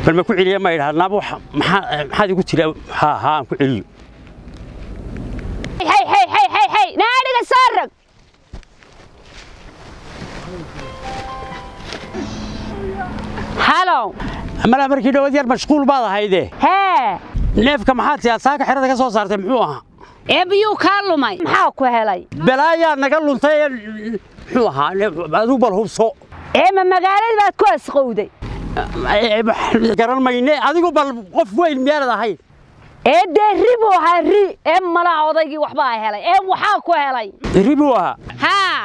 bal ma ku celiya ma idhaahnaba maxaad igu tiri haa aan ku celiyo hey naadiga soo rag halo amala markii dhawad yar mashquul baad ahayde hee neefka maxaad tiyaa saaka xirada ka soo saartay muxuu ahaa biyuu ka lumay maxaa ku helay balaayaa naga luntay muxuu ahaa adigu bal hubso ma magaalada baad ku asqowday garan mayne adigu bal qof weyn miyaanad ahayn ribu ahaa ri mala odaygii waxba helay waxaa ku helay ribu ahaa haa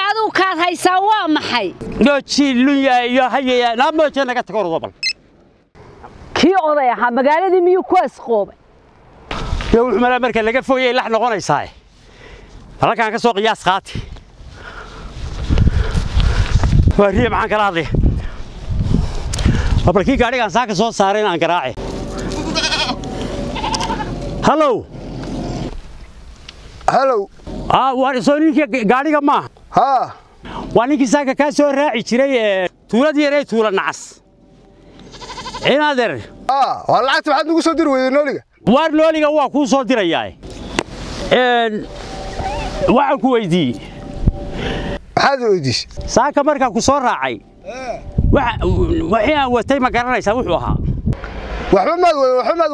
adigu kaad haysaa waa maxay nooji lunya iyo hayaya naamooje naga tago rodobal kii oday ahaa magaaladii miyuu ku asqoobay wuxuu mala marka laga fogeeyay lax noqonaysaa halkaan ka soo qiyaas qaati wariye maxaan kala hadlay balkii gaadhigaan saaka soo saaray aan garaace hallo waan soo ninkii gaadhiga ma waa ninkii saaka ka soo raaci jiray tuuladii yar ee tuula nacas inaader waa lacagta waxaad nagu soo diri weyday nooliga waar nooliga waa kuu soo dirayaa waxaan ku weydiiyey maxaad weydiisay saaka markaa ku soo raacay wixii aan watay ma garanaysaa wuxuu ahaa waxba maad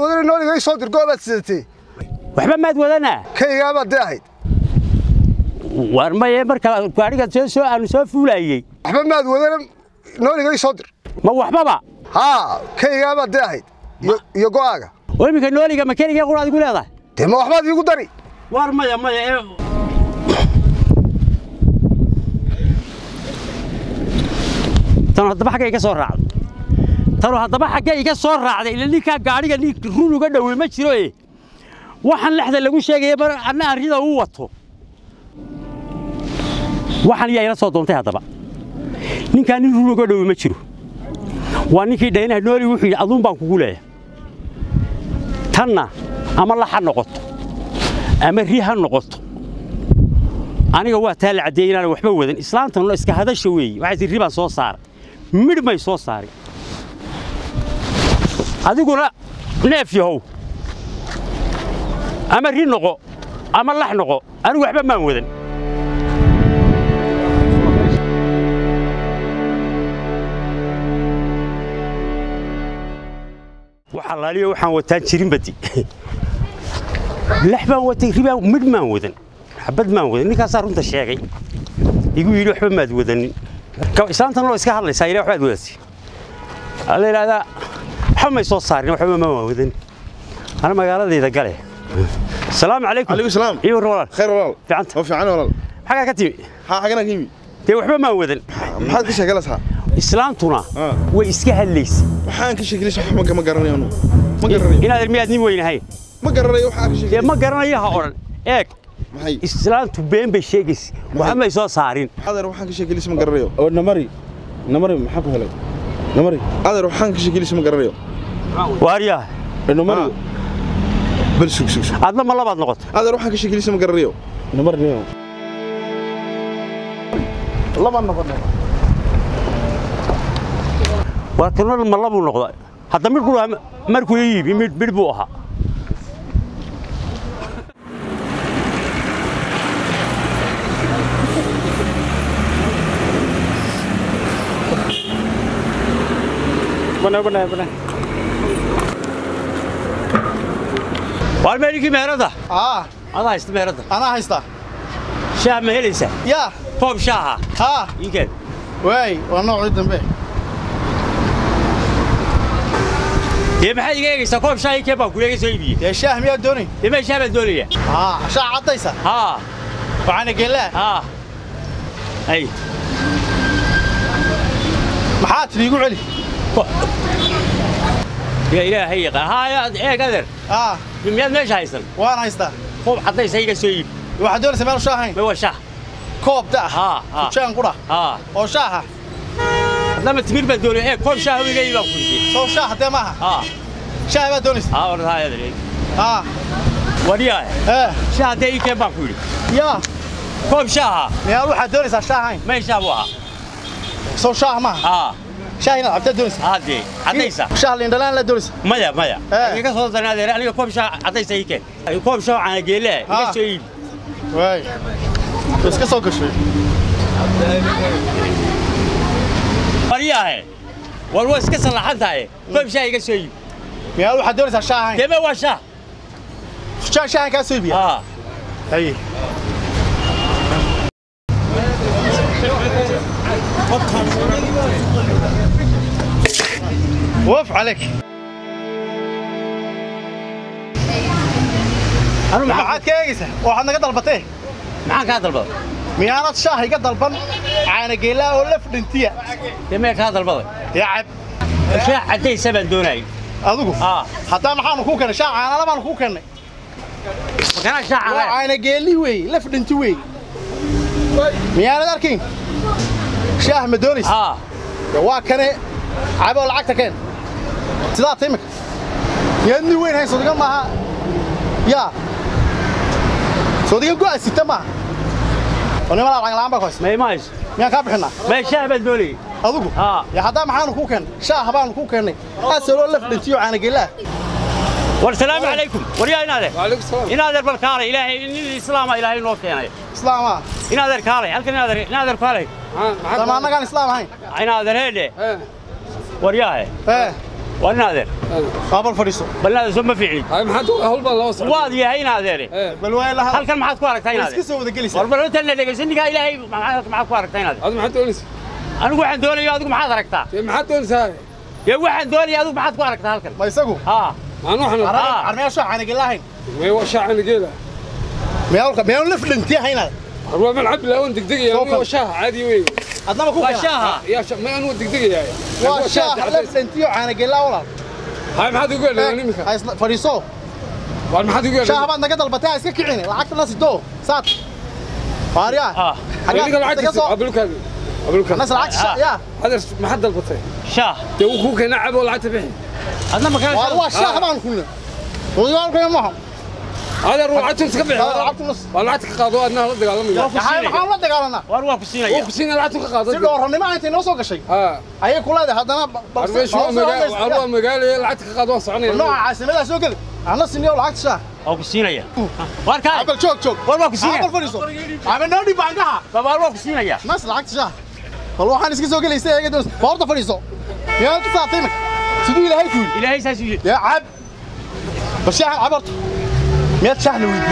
wadan nooliga ii soo dir goobaad sidatay waxba maad wadanaa kaygaabad dee ahayd waar maye marka gaadhiga aanu soo fuulayey waxba maad wadan nooliga ii soo dir ma waxbaba kaygaabad dee ahayd iyo go'aaga iminka nooliga ma keligee qura adigu leedahay dee ma waxbaad iigu dari waar maya tanu haddaba xagga iga soo raacday ila ninkaa gaadhiga nin run uga dhowey ma jiro waxaan lexda lagu sheegaya mar anna arrida uu wato waxaan yaa ila soo doontay haddaba ninkaa nin run uga dhowey ma jiro waa ninkii dhaynaha nooli wuxuu yidhi aduun baan kugu leeyahay tanna ama lax ha noqoto ama ri ha noqoto aniga waa taa la caddeeyey inaan waxba wadan islaantanuna iska hadasha weeye waxay tii ri baan soo saaray midh may soo saarin adiguna neef yahow ama ri noqo ama lax noqo anigu waxba maan wadan waxaa laaliyo waxaan wataan jirin badi lax baan watay ri baan midh maan wadan xabad maan wadan ninkaasaa runta sheegay igu yidhi waxba maad wadanin islaantan loo iska hadlaysaa ilaa waxbaad wadatay la yidhaahdaa waxba may soo saarin waxba ma wadan ana magaaladayda gale السلام عليكم. عليكم السلام. ايوه والله خير والله. فعنت. وفعنا والله. حاجه كتير. حاجه كيمي. دي وحبه ما ودن. ما حد كشغلتها. اسلامتنا way iska hadlaysa waxaan ka sheegleysa ma garanayo ma garanayo inaad ilmiyaadni weynahay ma garanayo waxa ka sheegleysa ma garanayo ha oran eeg maxay islaamtu been bay sheegaysi waxa may soo saarin adeer waxaan ka sheegleysa ma garanayo oo namari maxaa ku helay namari adeer waxaan ka sheegleysa ma garanayo waariya namari bal sug adna ma labaad noqoto adeer waxaan ka sheegleysa ma garanayo namari laba noqon وكنا الملابو نقضى حتى مركو يجيب بيربوها بنا والمالكي مهرده انا هيست مهرده انا هيستا شاه مهليسه يا فوق شاها يمكن واي ونوع دنبه يا محل يجيسا كوب شاي كيف كل يجي يا شاه ميا دوني يا شاه الدنيا شاه عطيسه وعنا قله اي محات يقول علي يا إلهي يا إيه قدر بمياد ليش هيصل وانا هيستا كوب حطيت سيجا سويب واحد دول سماه شاهين ما هو شاه كوب ده شان قرا او شاه لما تمير بدوني ايه كوب شاه ويجي يبقى سو شاه ده معها شاه بدوني والله هاي ادري وريا شاه ده يجي بقى يا كوب شاه يا روح دوني شاهين ما يشابهها سو شاه معها شاهين عبد دونس هادي عديسة شاه لندلان لا دونس مايا مايا إيجا صوت أنا هذا أنا كوب شا عديسة هيك كوب شا عن جيله إيجا شيء واي بس كسوق شوي مرياه والوس كسر لحدها هاي كوب شا إيجا شيء يا واحد دونس شاهين كم هو شا شاهين كاسوبيا اي وقف عليك أنا معاد كيسه waxaad naga dalbatay maxaan ka dalbaday miyaanad shaah iga dalban caana geelaa oo laf dhintiya كم ka dalbaday yaab shaah cadaysa baan doonay adigu hadaa maxaan ku keenay shaah caana labaan ku keenay makana shaah caana geeli weey laf dhinti weey miyaanad arkin shaah ma doonis waa kane cabo lacagta keen sidaa timik yaadni weyn hay soo diga maaha يا صديق قاعد ستة أنا ما أعرف عنهم بكويس ما يماش مين كاب حنا ما شاه بدولي أذوقه يا حدا معانا كوكن شاه بان كوكن أسأل ولا فلنتيو عن قلة والسلام عليكم وريا ينادر وعليكم السلام ينادر بالكاري إلهي الإسلام إلهي نور كيناي إسلام ينادر كاري هل كان ينادر كاري طبعا أنا كان إسلام هاي ينادر هيدي وريا إيه والنادر قابل فريسو بالنادر ثم فيعي هاي محد هول بالله وصل واضي هاي نادر بالوين لها هل كان معك كوارك تاي نادر كيسو وذا جلسة والبلد اللي دقيسني قال إلهي معك كوارك تاي نادر هذا محد تونس أنا واحد دولي يا أدوك معك ركتا محد تونس هاي يا واحد دولي يا أدوك معك كوارك هل كان ما يسقوا ما نروح عرمي شاه عن قلة هاي ما هو شاع عن قيله ميال لف لنتي هنا هو ملعب لا وين دقدقه يا هو شاه عادي وين أدنى ما كوكن وشاها يا شاه ما انو دقدقه يا وشاه لف لنتيو عن قلة ولا هاي محد يقول انا نمك هاي فريسو ما حد يقول شاه بان نقدر البتاع اسكي كعيني لعقت الناس الدو سات فاريا حاجه العكس ابلك هذا ابلك الناس العكس يا هذا ما حد البطي شاه تو اخوك نعب ولا عتبه هذا ما كان والله الشاه بان كلنا ويقول كلام معهم هذا روعتهم تكبع لعقت النص والعتك قادوا ادنا دغالمي يا حي محمد لا دغالنا واروا كسينيا وكسينا العتك قادوا si dhoornimo inta noo soo gashay ayay kulaada hadana arwa magaalo العتك قادوا soconay nooca caasimada soo gal ana siniyo lacag shaah أو كسينيا واركا abal joog واروا كسينيا abal fariiso ama noo dhibaangaha بابا واروا كسينيا nas lacag shaah wal waxaan iska soo galaysay ayaga doon boorta fariiso yaa ka saatay sidii ilaahay ku إلهي ساسي يا عب بشاح عبرت 100 شحن ويدي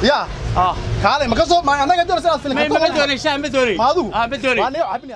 يا كالي ما كسو ما انا قدر اسال ما بدوني شاه بدوني ما ادو بدوني ما عبني